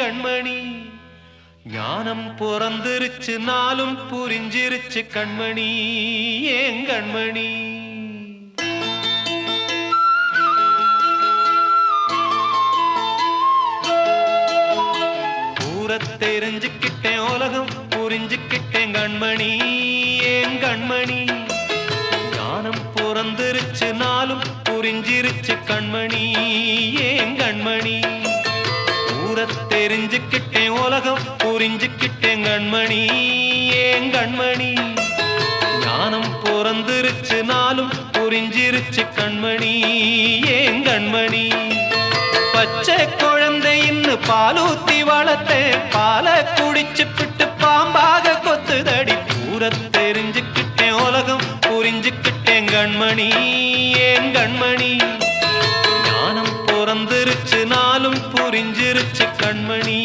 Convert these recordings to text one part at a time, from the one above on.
கண்மணி ஞானம் பிறந்திருச்சு நாளும் புரிஞ்சிருச்சு கண்மணி ஏன் கண்மணி தெரிஞ்சுக்கிட்டேன் உலகம் புரிஞ்சுக்கிட்டேன் கண்மணி ஏன் கண்மணி ஞானம் பிறந்திருச்சு நாளும் புரிஞ்சிருச்சு கண்மணி ஏன் கண்மணி ஊரை தெரிஞ்சுக்கிட்டேன் உலகம் புரிஞ்சுக்கிட்டேன் கண்மணி ஏன் கண்மணி ஞானம் பிறந்திருச்சு நாளும் புரிஞ்சிருச்சு கண்மணி ஏன் கண்மணி பச்சை குழந்தை இன்னும் பாலூத்தி வளர்த்தேன் பாலை குடிச்சு பிட்டு பாம்பாக கொத்துதடி பூர தெரிஞ்சுக்கிட்டேன் உலகம் புரிஞ்சுக்கிட்டேன் கண்மணி ஏன் கண்மணி ஞானம் பிறந்திருச்சு நாளும் புரிஞ்சிருச்சு கண்மணி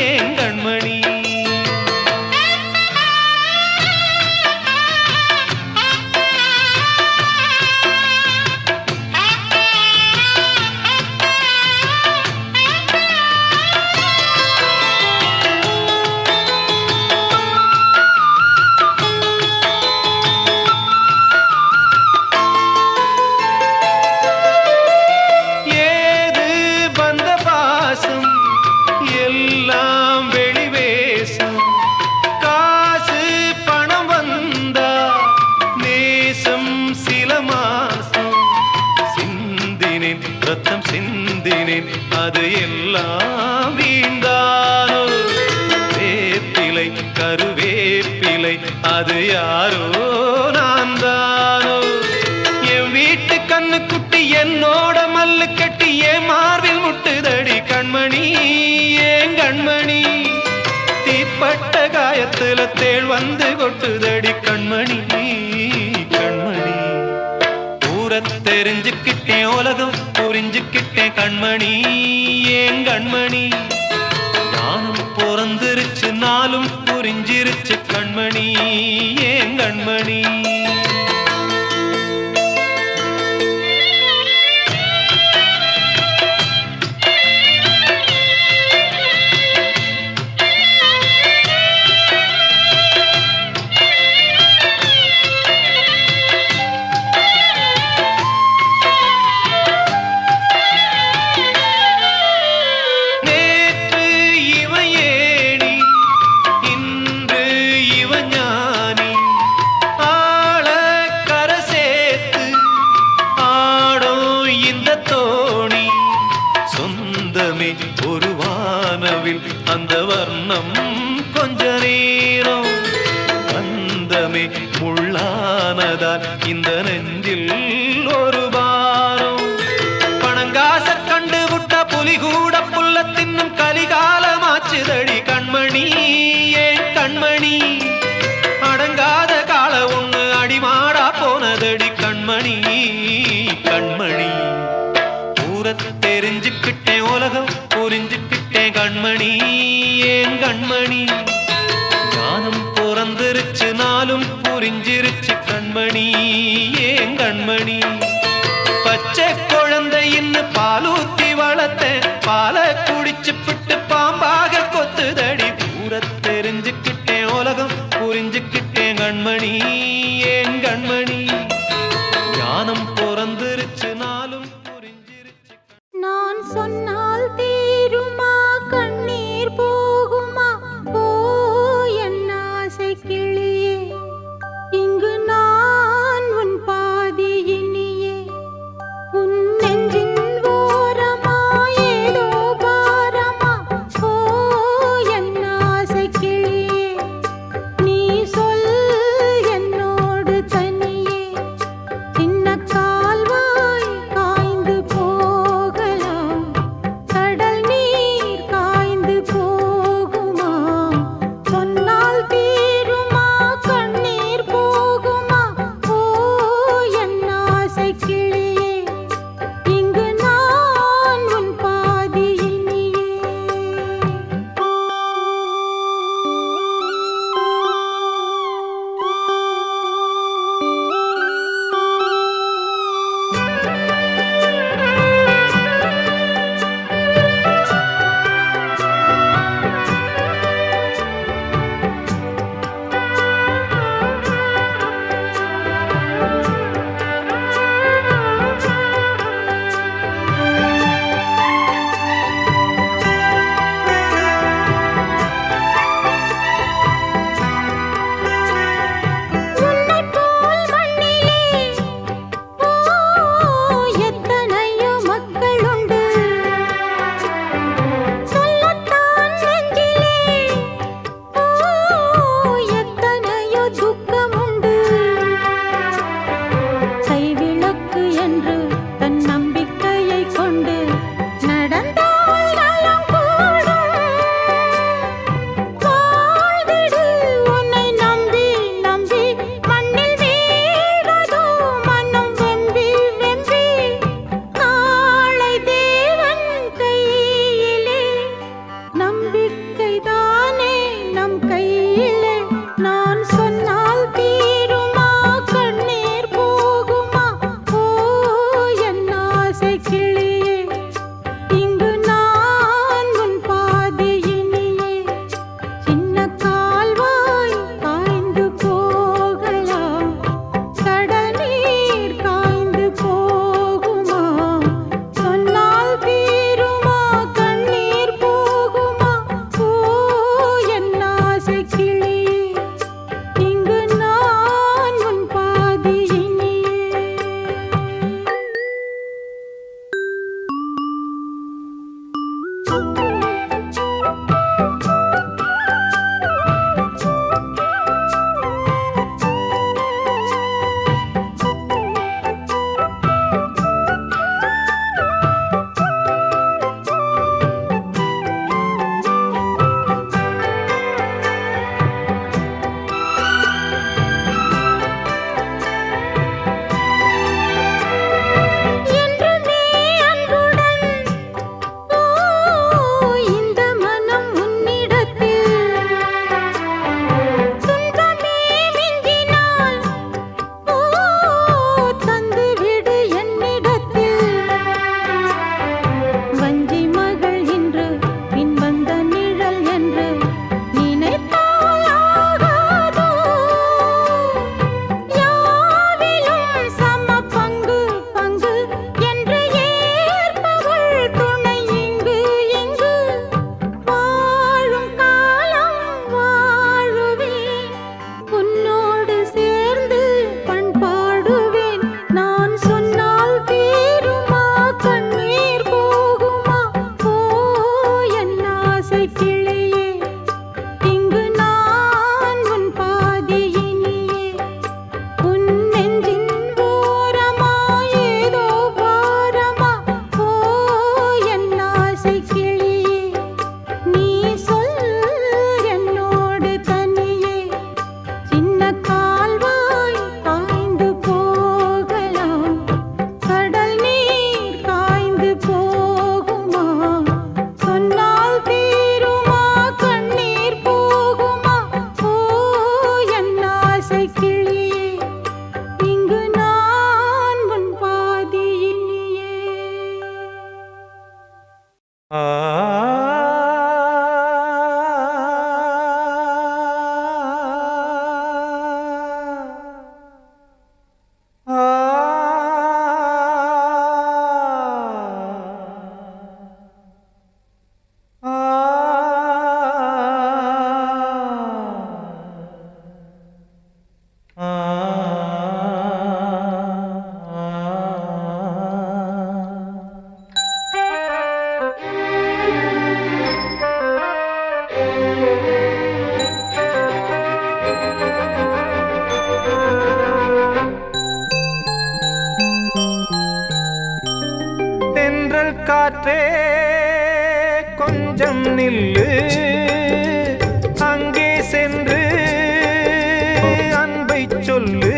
ஏன் கண்மணி ரத்தம் சிந்தினேன் அது எல்லாம் வீண்டானோ வேப்பிலை கருவேப்பிலை அது யாரோ நான் தானோ என் வீட்டு கண்ணு குட்டி என்னோட மல்லு கட்டி என் மார்பில் முட்டுதடி கண்மணி ஏன் கண்மணி தீப்பட்ட காயத்துல தேள் வந்து கொட்டுதடி கண்மணி கண்மணி ஊரை தெரிஞ்சுக்கிட்டேன் உலகம் புரிஞ்சுக்கிட்டேன் கண்மணி ஏன் கண்மணி ஞானம் பிறந்திருச்சு நாளும் புரிஞ்சிருச்சு கண்மணி ஏன் கண்மணி ஒரு வானவில் அந்த வர்ணம் கொஞ்ச நேரம் வந்தமே முள்ளானதால் இந்த நெஞ்சில் ஒரு பாரம் பணங்காச கண்டு விட்ட புலி கூட புல்ல தின்னும் கலிகாலமாச்சுதடி கண்மணி ஏன் கண்மணி அடங்காத கால ஒண்ணு அடிமாடா போனதடி கண்மணி கண்மணி ஊரை தெரிஞ்சுக்கிட்டேன் உலகம் புரிஞ்சுக்கிட்டேன் கண்மணி ஏன் கண்மணி ஞானம் பிறந்திருச்சு நாளும் புரிஞ்சிருச்சு கண்மணி ஏன் கண்மணி பச்சை குழந்தை இன்னும் பாலூத்தி வளர்த்தேன் பாலை குடிச்சு பிட்டு பாம்பாக கொத்துதடி ஊரை தெரிஞ்சுக்கிட்டேன் உலகம் புரிஞ்சுக்கிட்டேன் கண்மணி ஏன் கண்மணி ஞானம் பிறந்திருச்சு நாளும் நான் சொன்னால் தீருமா கண்ணீர் போகுமா போ என் ஆசை கிளியே இங்கு நான் உன் பாதி இனியே உன் நெஞ்சின் ஓரமா ஏதோ பாரமா போ என் ஆசை கிளியே நீ சொல் என் காற்றே கொஞ்சம் நில்லு அங்கே சென்று அன்பை சொல்லு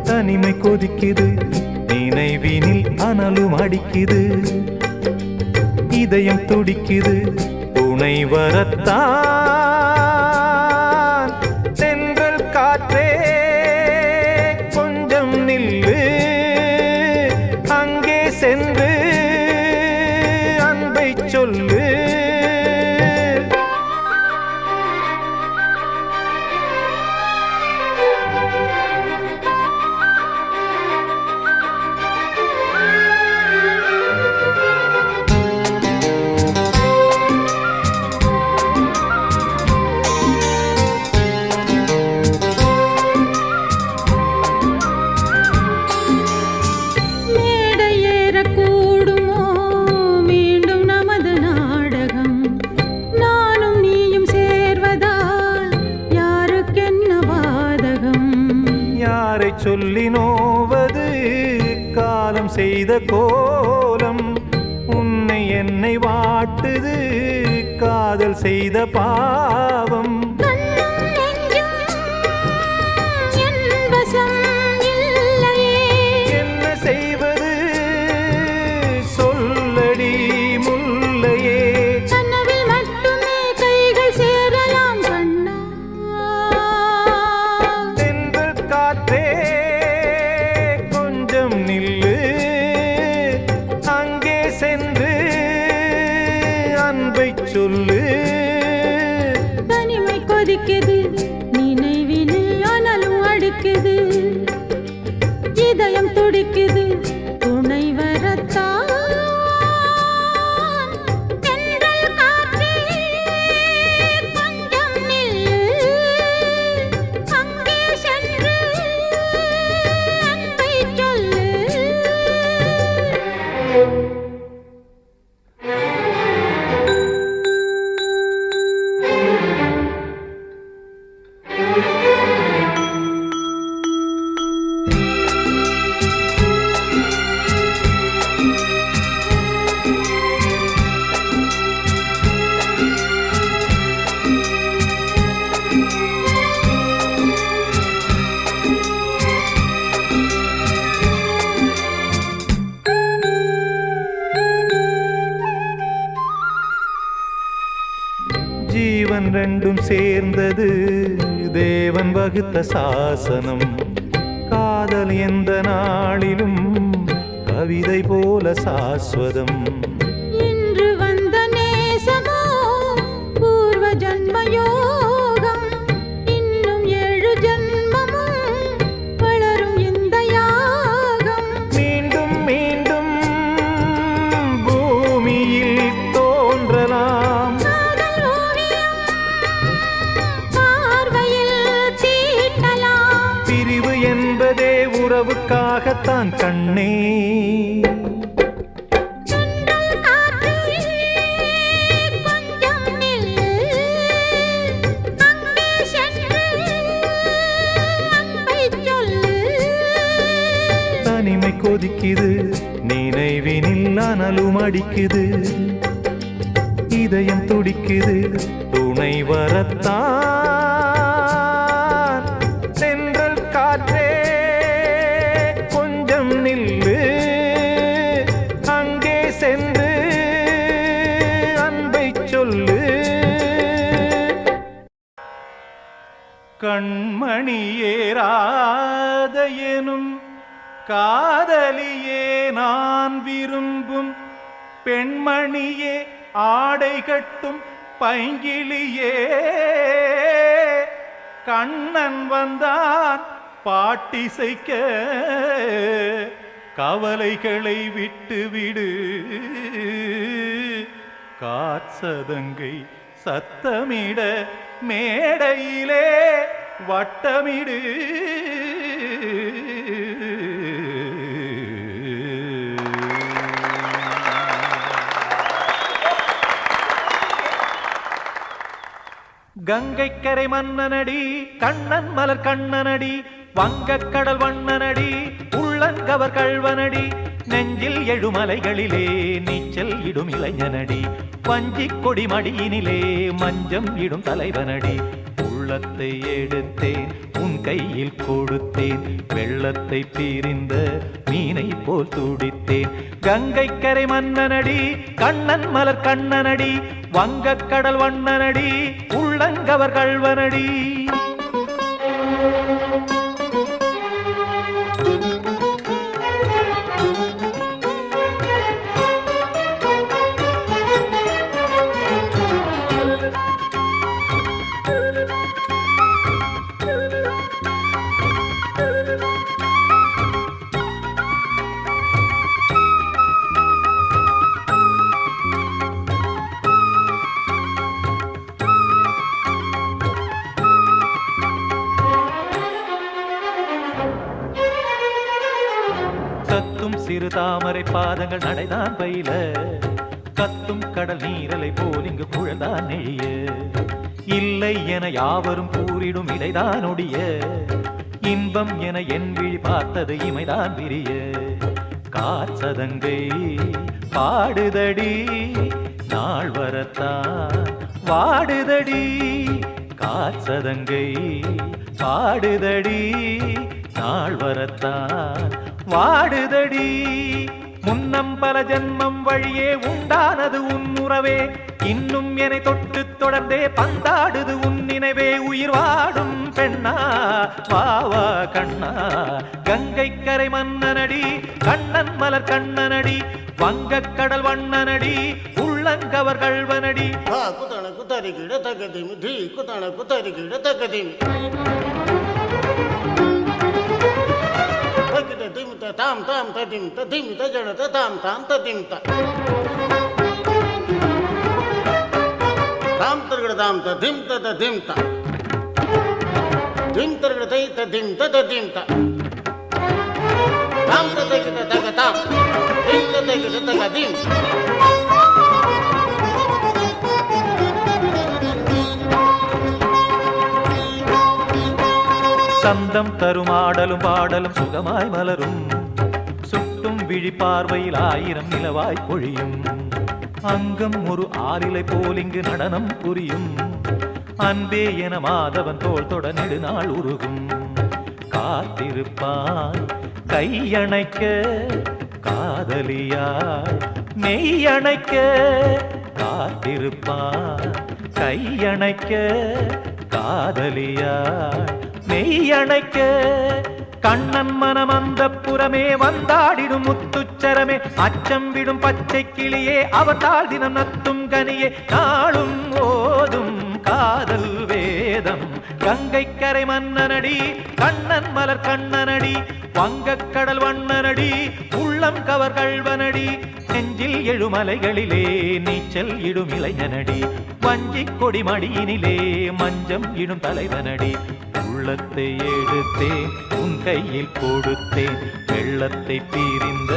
தனிமை கொதிக்குது நினைவினில் அனலும் அடிக்குது இதயம் துடிக்குது துணை வரத்தான் தென்றல் காற்றே கொஞ்சம் நில்லு அங்கே சென்று அன்பை சொல்லு சொல்லி நோவது காலம் செய்த கோலம் உன்னை என்னை வாட்டுது காதல் செய்த பாவம் என்ன செய்வது சொல்லடி முல்லையே கனவில் மட்டுமே கைகள் சேரலாம் கண்ணா தென்றல் காற்றே நில்லு அங்கே சென்று அன்பை சொல்லு தனிமை கொதிக்குது நினைவினில் அனலும் அடிக்குது இதயம் துடிக்குது துணை வரத்தான் தென்றல் காற்றே கொஞ்சம் நில்லு அங்கே சென்று அன்பை சொல்லு ஜீவன் ரெண்டும் சேர்ந்தது தேவன் வகுத்த சாசனம் காதல் எந்த நாளிலும் கவிதை போல சாஸ்வதம் இன்று வந்த நேசமோ பூர்வ ஜன்ம யோகம் இன்னும் 7 ஜன்மமும் வளரும் இந்த யாகம் மீண்டும் மீண்டும் பூமியில் தோன்றலாம் காதல் ஓவியம் பார்வையில் தீட்டலாம் பிரிவு என்பதே உறவுக்காகத்தான் கண்ணே தென்றல் காற்றே கொஞ்சம் நில்லு அங்கே சென்று அன்பை சொல்லு தனிமை கொதிக்குது நினைவினில் அனலும் அடிக்குது இதயம் துடிக்குது துணை வரத்தான் தென்றல் காற்றே கொஞ்சம் நில்லு அங்கே சென்று அன்பை சொல்லு கண்மணியேராத எனும் காதலியே நான் விரும்பும் பெண்மணியே ஆடை கட்டும் பைங்கிளியே கண்ணன் வந்தான் பாட்டிசைக்க கவலைகளை விட்டுவிடு காற்சதங்கை சத்தமிட மேடையிலே வட்டமிடு கங்கைக்கரை மன்னனடி கண்ணன் மலர் கண்ணனடி வங்கக்கடல் வண்ணனடி உள்ளங்கவர் கள்வனடி நெஞ்சில் எழுமலைகளிலே நீச்சல் இடும் இளைஞனடி வஞ்சிக் கொடி மடியினிலே மஞ்சம் இடும் தலைவனடி உள்ளத்தை எடுத்தேன் உன் கையில் கொடுத்தேன் வெள்ளத்தை பிரிந்த மீனை போல் துடித்தேன் கங்கை கரை மன்னனடி கண்ணன் மலர் கண்ணனடி வங்கக் கடல் வண்ணனடி உள்ளங்கவர் கள்வனடி கத்தும் சிறு தாமரை பாதங்கள் நடைதான் பயில கத்தும் கடல் நீரலை போல் இங்கு குழல்தான் நெழிய இல்லை என யாவரும் கூறிடும் இடைதான் ஒடிய இன்பம் என என் விழி பார்த்தது இமைதான் விரிய காற்சதங்கை பாடுதடி நாள் வரத்தான் வாடுதடி காற்சதங்கை பாடுதடி நாள் வரத்தான் வாடுதடி முன்னம் பல ஜன்மம் வழியே உண்டானது உன் உறவே இன்னும் என்னை தொட்டு தொடர்ந்தே பந்தாடுது உன் நினைவே உயிர் வாடும் பெண்ணா வாவா கண்ணா கங்கை கரை மன்னனடி கண்ணன் மலர் கண்ணனடி வங்கக் கடல் வண்ணனடி உள்ளங்கவர் கள்வனடி குத்தண குத்தரி கிட தகதிமி தி குத்தண குத்தரி கிட தகதிமி தகிட திமித தாம் தாம் ததிம் ததிமி தஜட தாம் தாம் ததிம் த தாம் தர்கட தாம் ததிம் ததிம் த திம் தர்கட தை ததிம் ததிம் த தாம் தகிட தக தாம் திம் தகிட தகதிம் சந்தம் தரும் ஆடலும் பாடலும் சுகமாய் மலரும் சுட்டும் விழி பார்வையில் ஆயிரம் நிலவாய் பொழியும் அங்கம் ஒரு ஆலிலை போல் இங்கு நடனம் புரியும் அன்பே என மாதவன் தோள் தொட நெடுநாள் உருகும் காத்திருப்பான் கையணைக்க காதலியாய் மெய்யணைக்க காத்திருப்பான் கையணைக்க காதலியாய் மெய்யணைக்க கண்ணன் மனம் அந்த புறமே வந்தாடிடும் முத்துச்சரமே அச்சம் விடும் பச்சை கிளியே அவத்தால் தினம் நத்தும் கனியே நாளும் ஓதும் காதல் வேதம் கங்கை கரை மன்னனடி கண்ணன் மலர் கண்ணனடி வங்கக் கடல் வண்ணனடி உள்ளம் கவர் கள்வனடி நெஞ்சில் எழுமலைகளிலே நீச்சல் இடும் இளைஞனடி வஞ்சிக் கொடி மடியினிலே மஞ்சம் இடும் தலைவனடி உள்ளத்தை எடுத்தேன் உன் கையில் கொடுத்தேன் வெள்ளத்தை பிரிந்த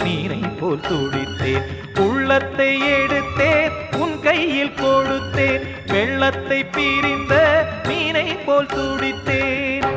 மீனை போல் துடித்தேன் உள்ளத்தை எடுத்தேன் உன் கையில் கொடுத்தேன் வெள்ளத்தை பிரிந்த மீனை போல் துடித்தேன்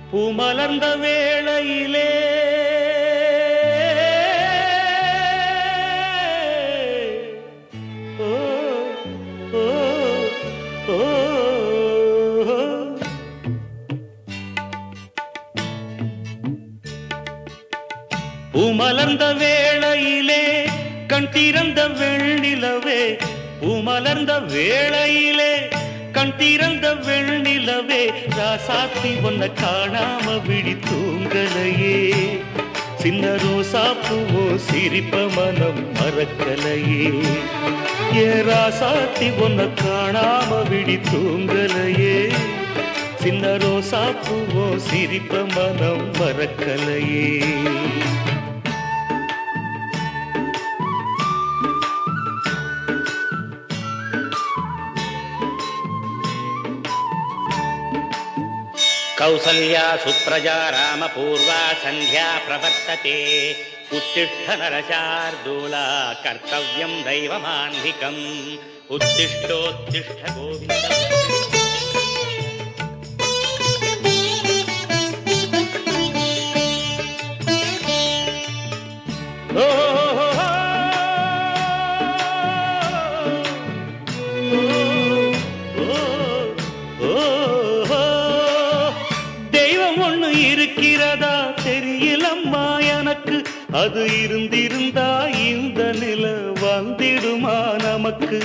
பூமலர்ந்த வேளையிலே ஓ ஓ ஓ பூமலர்ந்த வேளையிலே கண் திறந்த வெண்ணிலவே பூமலர்ந்த வேளையிலே கண் திறந்த வெண்ணிலவே ராசாத்தி ஒன்ன காணாம விழி தூங்கலையே சின்ன ரோசா பூவோ சிரிப்ப மனம் மறக்கலையே ஏ ராசாத்தி ஒன்ன காணாம விழி தூங்கலையே சின்ன ரோசா பூவோ சிரிப்ப மனம் மறக்கலையே कौसल्या सुप्रजा रामपूर्वा सन्ध्या प्रवर्तते उत्तिष्ठ नरशार्दूला कर्तव्यं दैवमान्धिकम् उत्तिष्ठोत्तिष्ठ गोविन्द இருக்கிறதா தெரியலம்மா எனக்கு அது இருந்திருந்தா இந்த நில வந்திடுமா நமக்கு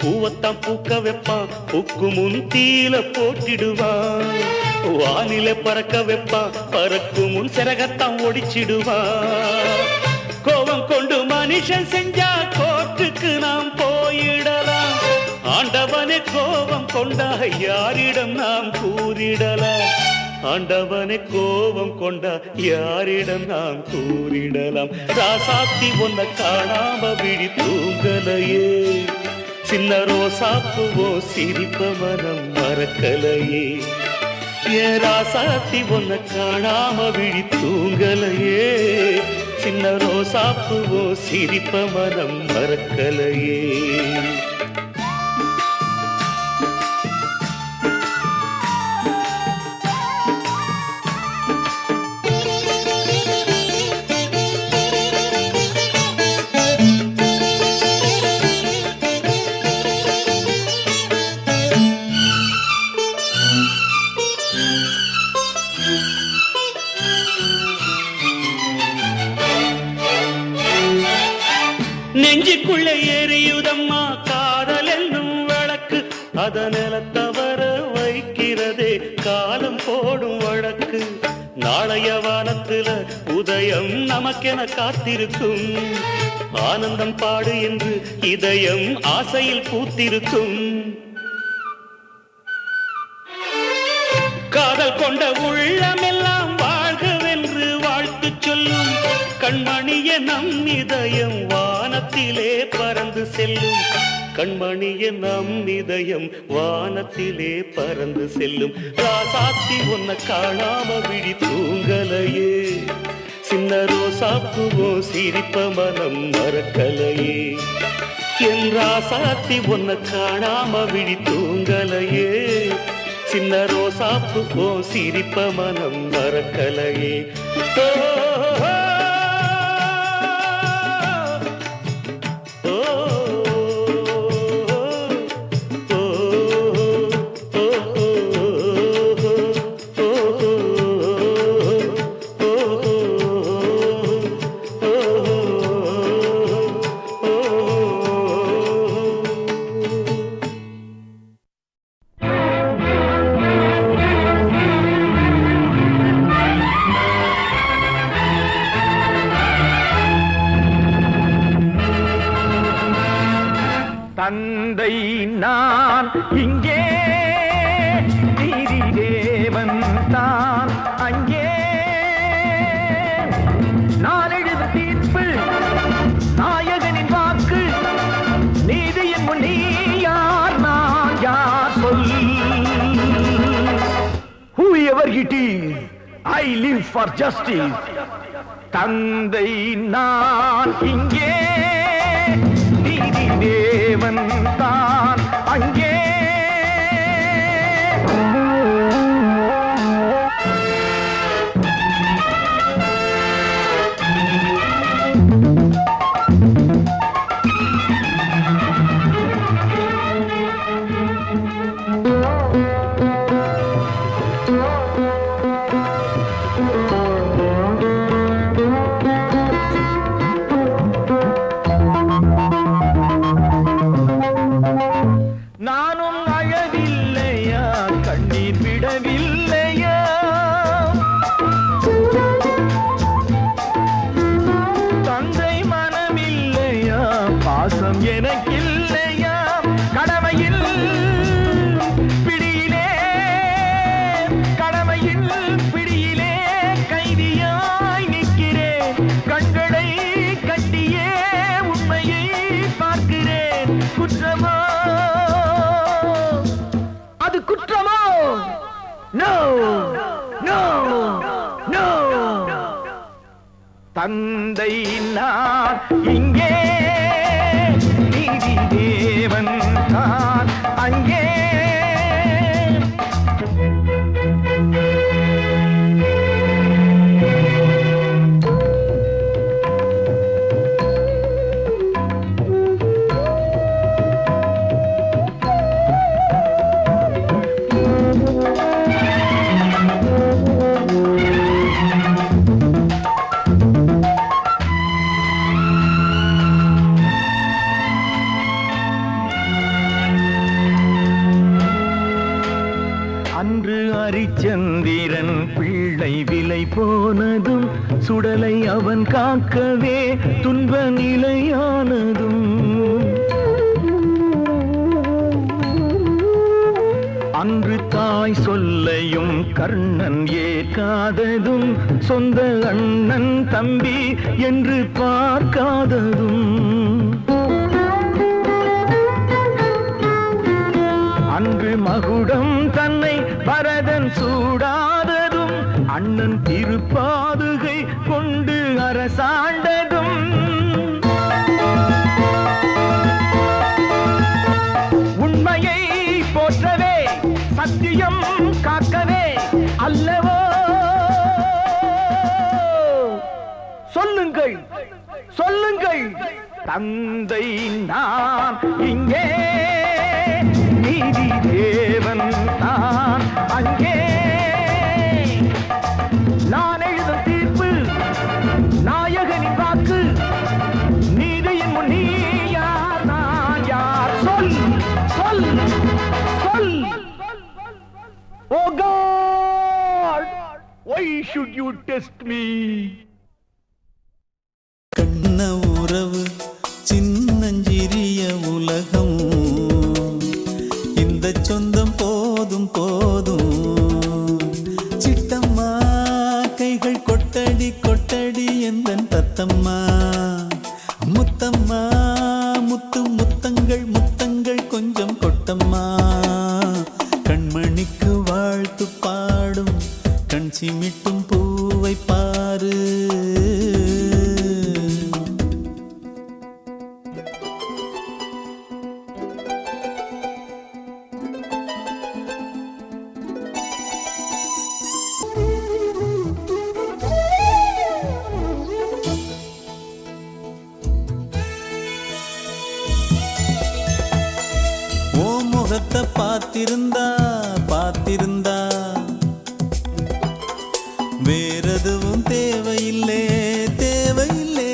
பூவத்தான் பூக்க வைப்பான் பூக்கு முன் தீல போட்டிடுவான் வானில பறக்க வைப்பான் பறக்கும் முன் சிறகத்தான் ஒடிச்சிடுவான் கோபம் கொண்டு மனுஷன் செஞ்சா கோர்ட்டுக்கு நாம் போயிடலாம் ஆண்டவனே கோபம் கொண்டா யாரிடம் நாம் கூறிடலாம் ஆண்டவனை கோபம் கொண்டா யாரிடம் நாம் கூறிடலாம் ராசாத்தி ஒன்ன காணாம விழி தூங்கலையே சின்ன ரோசாப்புவோ சிரிப்ப மனம் மறக்கலையே ஏ ராசாத்தி ஒன்ன காணாம விழி தூங்கலையே சின்ன ரோசாப்புவோ சிரிப்ப மனம் மறக்கலையே நெஞ்சுக்குள்ளே எரியுதம்மா காதல் என்னும் வழக்கு அத நிலத்தவர வைக்கிறதே காலம் போடும் வழக்கு நாளைய வானத்துல உதயம் நமக்கென காத்திருக்கும் ஆனந்தம் பாடு என்று இதயம் ஆசையில் பூத்திருக்கும் காதல் கொண்ட உள்ளமெல்லாம் வாழ்கவென்று வாழ்த்து சொல்லும் கண்மணிய நம் இதயம் வானத்திலே பறந்து செல்லும் கண்மணிய நம் இதயம் வானத்திலே பறந்து செல்லும் ராசாத்தி ஒன்ன காணாம விழி தூங்கலையே சின்ன ரோசாப்புவோ சிரிப்ப மனம் மறக்கலையே என் ராசாத்தி ஒன்ன காணாம விழி தூங்கலையே சின்ன ரோசாப்புவோ சிரிப்ப மனம் மறக்கலையே தந்தை நான் இங்கே நீதி தேவன் தான் அங்கே நான் எழுது தீர்ப்பு நாயகனின் வாக்கு நீதியின் முன் நீ யார் நான் யார் சொல் whoever it is I live for justice தந்தை நான் இங்கே நீதி தேவன் தான் அங்கே நோ நோ தந்தை நான் இங்கே நீதி தேவன் நான் அங்கே அன்று அரிச்சந்திரன் பிள்ளை விலை போனதும் சுடலை அவன் காக்கவே துன்ப நிலையானதும் அன்று தாய் சொல்லையும் கர்ணன் ஏற்காததும் சொந்த அண்ணன் தம்பி என்று பார்க்காததும் அன்று மகுடம் தன்னை பரதன் சூடாததும் அண்ணன் திருப்பாதுகை கொண்டு அரசாண்டதும் உண்மையை போற்றவே சத்தியம் காக்கவே அல்லவோ சொல்லுங்கள் சொல்லுங்கள் தந்தை நான் இங்கே நீதி தேவன் நான் அங்கே நான் எழுதும் தீர்ப்பு நாயகனின் வாக்கு நீதியின் முன் நீ யார் நான் யார் சொல் சொல் சொல் ஓ God why should you test me கண்ண உறவு சின்னஞ்சிறிய உலகம் இந்த சொந்தம் போதும் போதும் சிட்டம்மா கைகள் கொட்டடி கொட்டடி எந்தன் தத்தம்மா முத்தம்மா முத்து முத்தங்கள் முத்தங்கள் கொஞ்சம் கொட்டம்மா கண்மணிக்கு வாழ்த்து பாடும் கண் சிமிட்டும் பூவை பாரு முகத்தை பார்த்திருந்தா பார்த்திருந்தா வேறெதுவும் தேவையில்லை தேவையில்லை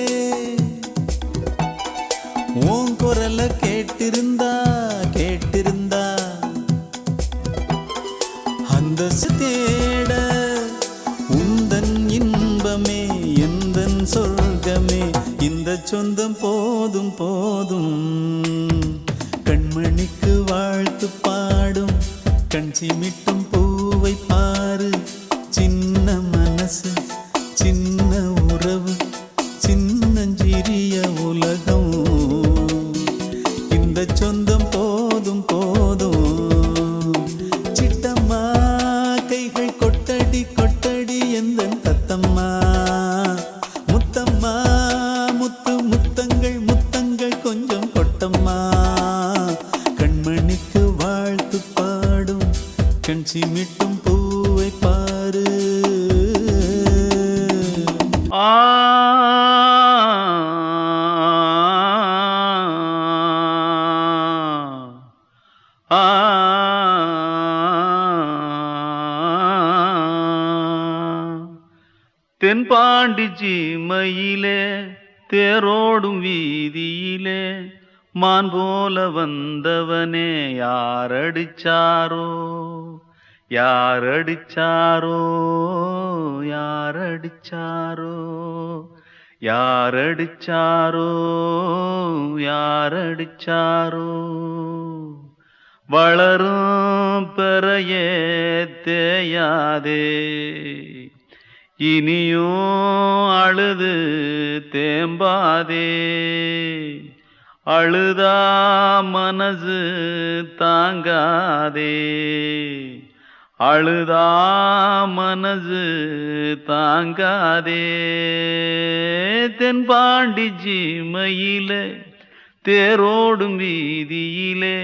உன் குரல கேட்டிருந்தா கேட்டிருந்தா அந்த தேட உந்தன் இன்பமே எந்தன் சொர்க்கமே இந்த சொந்தம் போதும் போதும் கண்மணிக்கு வாழ்த்து பாடும் கண் சிமிட்டும் பூவை பாரு சின்ன மனசு சின்ன உறவு சின்னஞ்சிறிய உலகம் இந்த சொந்தம் போதும் போதும் சிட்டம்மா கைகள் கொட்டடி கொட்டடி எந்தன் தத்தம்மா முத்தம்மா முத்து முத்தங்கள் முத்தங்கள் கொஞ்சம் கொட்டம்மா கண்மணிக்கு வாழ்த்து பாடும் கண் சிமிட்டும் பூவை பாரு தென்பாண்டி சீமையிலே தேரோடும் வீதியிலே மான் போல வந்தவனே யாரடிச்சாரோ யாரடிச்சாரோ யாரடிச்சாரோ யாரடிச்சாரோ யாரடிச்சாரோ வளரும் பெறையே தேயாதே இனியும் அழுது தேம்பாதே அழுதா மனசு தாங்காதே அழுதா மனசு தாங்காதே தென்பாண்டி ஜீமையிலே தேரோடும் வீதியிலே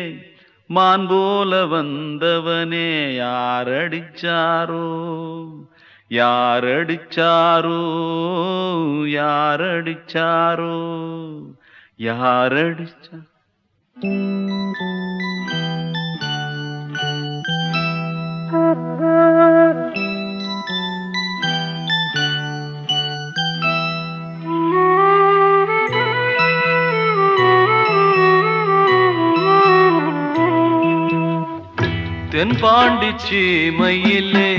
மான் போல வந்தவனே யாரடிச்சாரோ யாரடிச்சாரோ யாரடிச்சாரோ யாரடிச்சா தென்பாண்டி சீமையிலே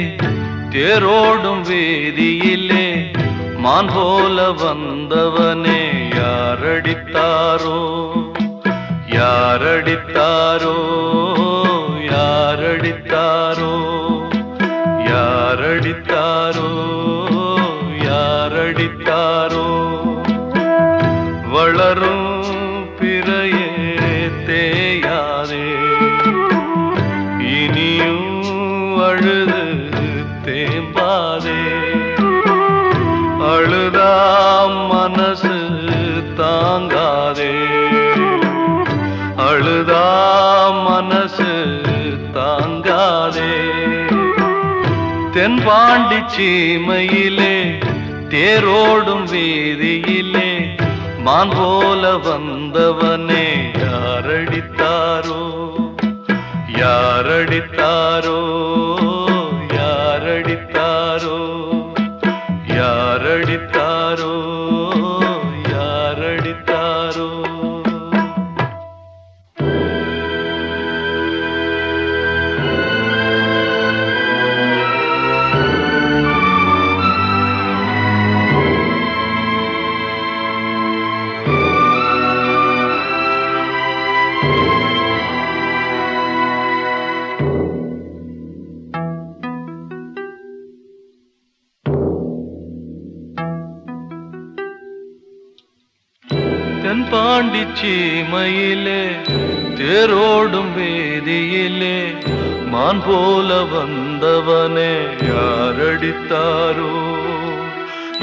தேரோடும் வேதியிலே மான் போல வந்தவனே யாரடித்தாரோ யாரடித்தாரோ யாரடித்தாரோ யாரடித்தாரோ யாரடித்தாரோ வளரும் பிறையே தேயாதே இனியும் அழுது தேம்பாதே அழுதா மனசு தாங்காதே அழுதா மனசு தாங்காதே தென்பாண்டி சீமையிலே தேரோடும் வீதியிலே மான் போல வந்தவனே யாரடித்தாரோ யாரடித்தாரோ யாரடித்தாரோ யாரடித்தாரோ யாரடித்தாரோ தென்பாண்டி சீமையிலே தேரோடும் வேதியிலே மான் போல வந்தவனே யாரடித்தாரோ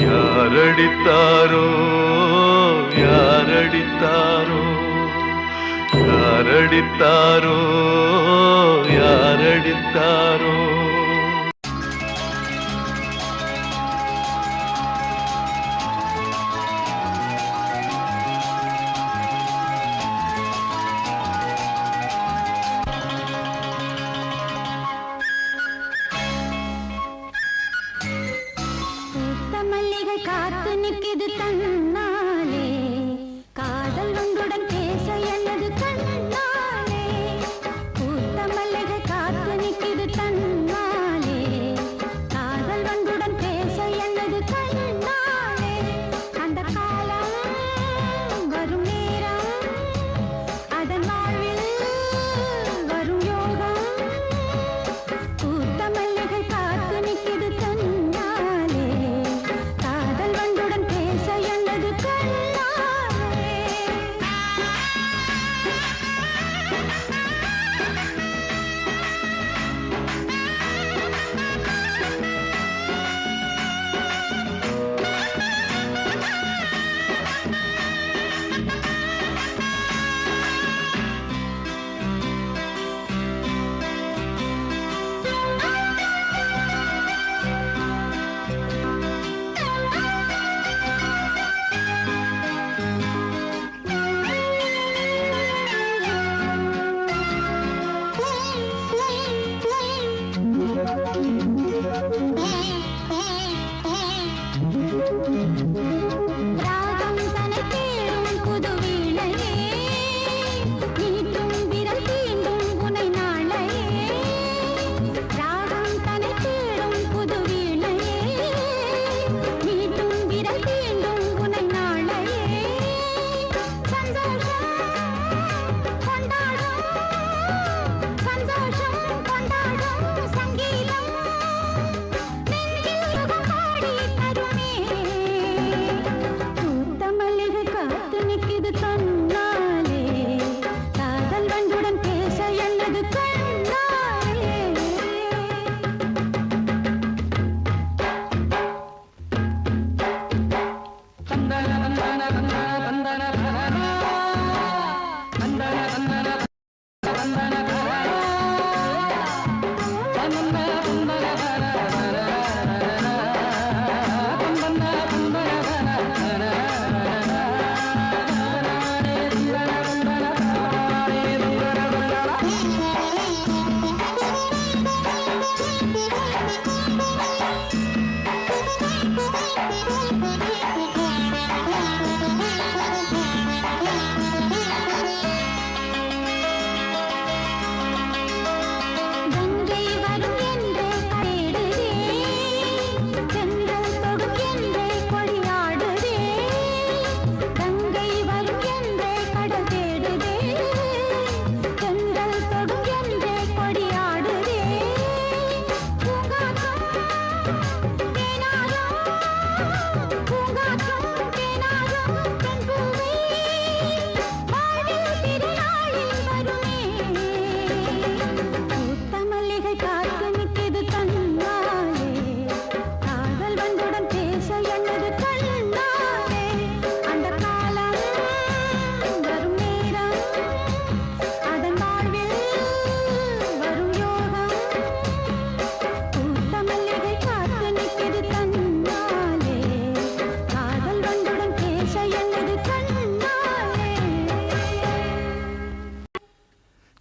யாரடித்தாரோ யாரடித்தாரோ யாரடித்தாரோ யாரடித்தாரோ மல்லிகை காத்து நிற்கிது தன்னாலே காதல் உண்டுடன் பேச என்னது கண்ணாலே பூத்த மல்லிகை காத்து நிற்கிது தன்னாலே காதல் உண்டுடன் பேச என்னது கண்ணாலே அந்த காலம் வரும் நேரம் அதன் வாழ்வில் வரும் யோகம் பூத்த மல்லிகை காத்து நிற்கிது தன்னாலே காதல் வண்டுடன் பேச என்னது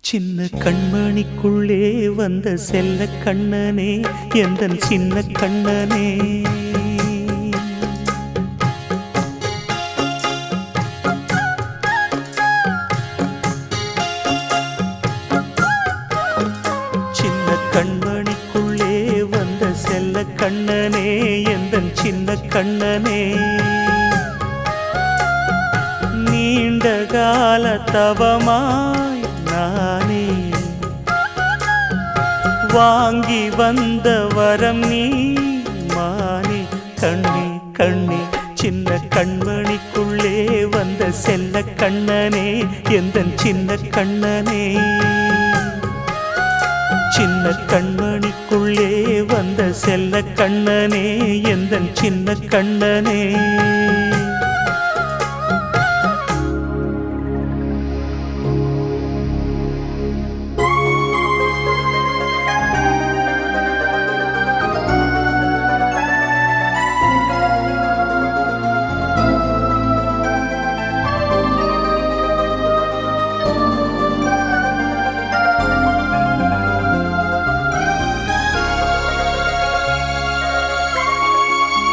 சின்ன கண்மணிக்குள்ளே வந்த செல்ல கண்ணனே எந்தன் சின்ன கண்ணனே சின்ன கண்மணிக்குள்ளே வந்த செல்ல கண்ணனே எந்தன் சின்ன கண்ணனே நீண்ட கால தவமாய் நானே வாங்கி வந்த வரம் நீ மானே கண்ணே கண்ணே சின்ன கண்மணிக்குள்ளே வந்த செல்ல கண்ணனே எந்தன் சின்ன கண்ணனே சின்ன கண்மணிக்குள்ளே வந்த செல்ல கண்ணனே எந்தன் சின்ன கண்ணனே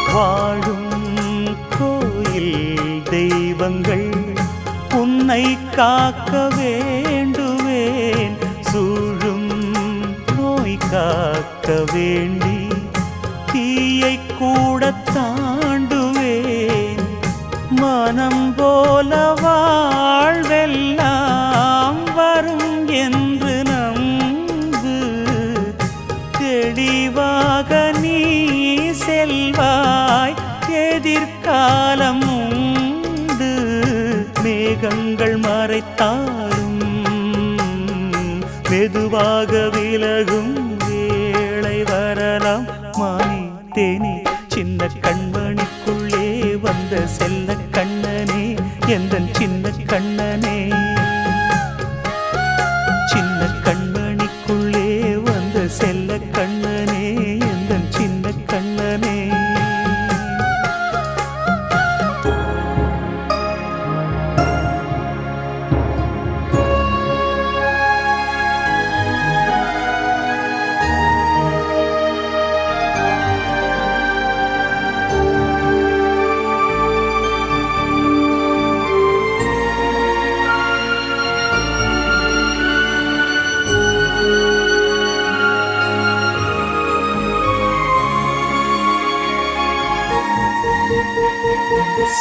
வாழும் கோயில் தெய்வங்கள் உன்னை காக்க வேண்டுவேன் சூழும் நோய் காக்க வேண்டி தீயை கூட தாண்டுவேன் மனம் போல வாழ்வெல்லாம் வரும் என்று நம்பு தெளிவாக நீ செல்வாய் எதிர்காலம் உண்டு மேகங்கள் மறைத்தாலும் மெதுவாக விலகும் வேளை வரலாம் மானே தேனே சின்ன கண்மணிக்குள்ளே வந்த செல்ல கண்ணனே எந்தன் சின்ன கண்ணனே சின்ன கண்மணிக்குள்ளே வந்த செல்ல கண்ணனே எந்தன் சின்ன கண்ணனே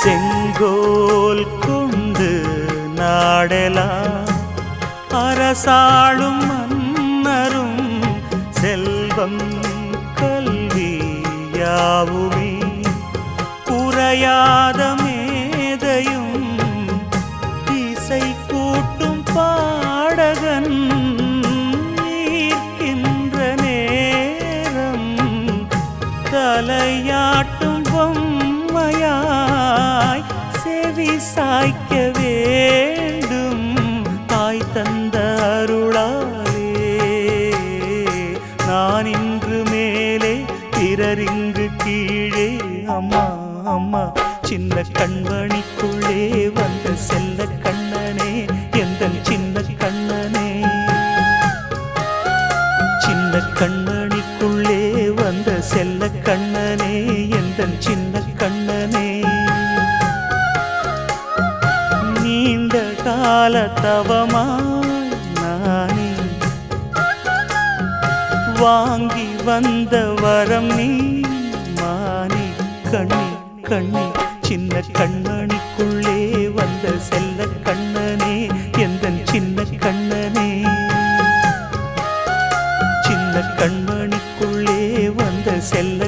செங்கோல் கொண்டு நாடலாம் அரசாளும் மன்னரும் செல்வம் கல்வி யாவுமே குறையாத மேதையும் இசை கூட்டும் பாடகன் ஈர்க்கின்ற நேரம் தலையாட்டும் பொம்மையாய் செவி சாய்க்க வேண்டும் தாய் தந்த அருளாலே நான் இன்று மேலே பிறரிங்கு கீழே அம்மா அம்மா சின்ன கண்மணிக்குள்ளே வந்த செல்ல கண்ணனே எந்தன் சின்ன கண்ணனே சின்ன கண்மணிக்குள்ளே வந்த செல்ல கண்ணனே எந்தன் சின்ன கண்ணனே நீண்ட கால தவமாய் நானே வாங்கி வந்த வரம் நீ மானே கண்ணே கண்ணே சின்ன கண்மணிக்குள்ளே வந்த செல்ல கண்ணனே எந்தன் சின்ன கண்ணனே சின்ன கண்மணிக்குள்ளே வந்த செல்ல